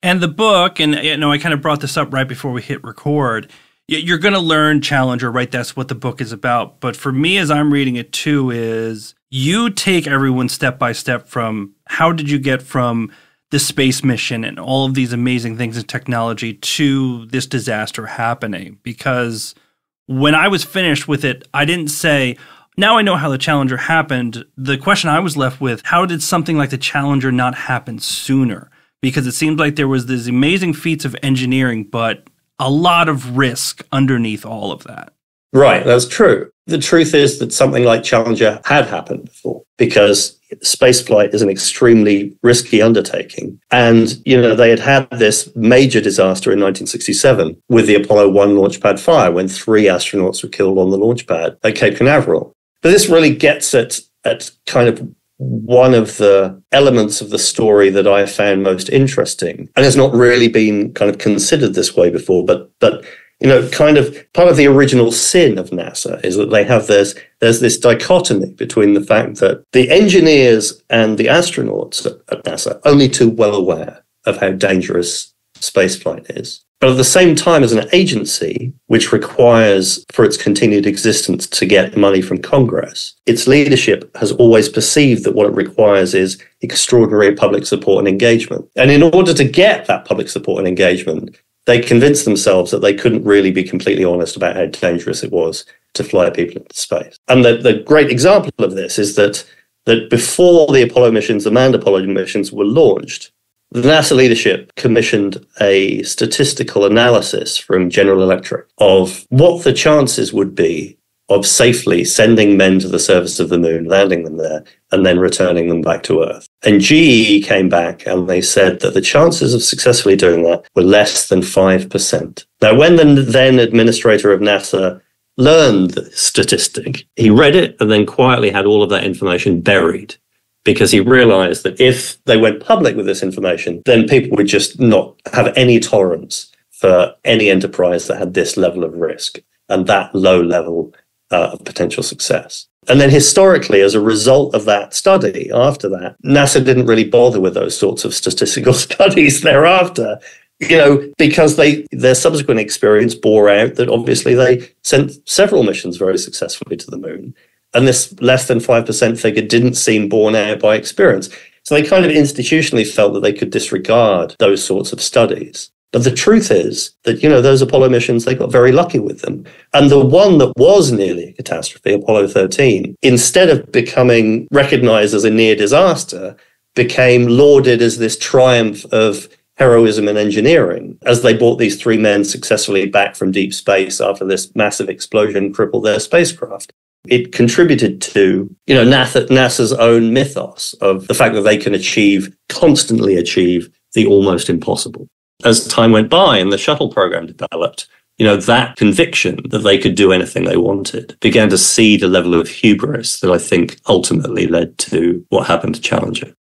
And the book, and I kind of brought this up right before we hit record, you're going to learn Challenger, right? That's what the book is about. But for me, as I'm reading it too, is you take everyone step by step from how did you get from the space mission and all of these amazing things in technology to this disaster happening. Because when I was finished with it, I didn't say, now I know how the Challenger happened. The question I was left with, how did something like the Challenger not happen sooner? Because it seemed like there was these amazing feats of engineering, but a lot of risk underneath all of that. Right, that's true. The truth is that something like Challenger had happened before, because spaceflight is an extremely risky undertaking. And, they had had this major disaster in 1967 with the Apollo 1 launch pad fire, when 3 astronauts were killed on the launch pad at Cape Canaveral. But this really gets at kind of one of the elements of the story that I found most interesting, and has not really been kind of considered this way before, but kind of part of the original sin of NASA is that they have there's this dichotomy between the fact that the engineers and the astronauts at NASA are only too well aware of how dangerous spaceflight is. But at the same time, as an agency which requires for its continued existence to get money from Congress, its leadership has always perceived that what it requires is extraordinary public support and engagement. And in order to get that public support and engagement, they convinced themselves that they couldn't really be completely honest about how dangerous it was to fly people into space. And the great example of this is that before the Apollo missions, the manned Apollo missions were launched, the NASA leadership commissioned a statistical analysis from General Electric of what the chances would be of safely sending men to the surface of the moon, landing them there, and then returning them back to Earth. And GE came back and they said that the chances of successfully doing that were less than 5%. Now, when the then administrator of NASA learned the statistic, he read it and then quietly had all of that information buried, because he realized that if they went public with this information, then people would just not have any tolerance for any enterprise that had this level of risk and that low level of potential success. And then historically, as a result of that study, after that, NASA didn't really bother with those sorts of statistical studies thereafter, because their subsequent experience bore out that obviously they sent several missions very successfully to the moon. And this less than 5% figure didn't seem borne out by experience. So they kind of institutionally felt that they could disregard those sorts of studies. But the truth is that, those Apollo missions, they got very lucky with them. And the one that was nearly a catastrophe, Apollo 13, instead of becoming recognized as a near disaster, became lauded as this triumph of heroism and engineering, as they brought these 3 men successfully back from deep space after this massive explosion crippled their spacecraft. It contributed to, NASA's own mythos of the fact that they can constantly achieve the almost impossible. As time went by and the shuttle program developed, that conviction that they could do anything they wanted began to seed a level of hubris that I think ultimately led to what happened to Challenger.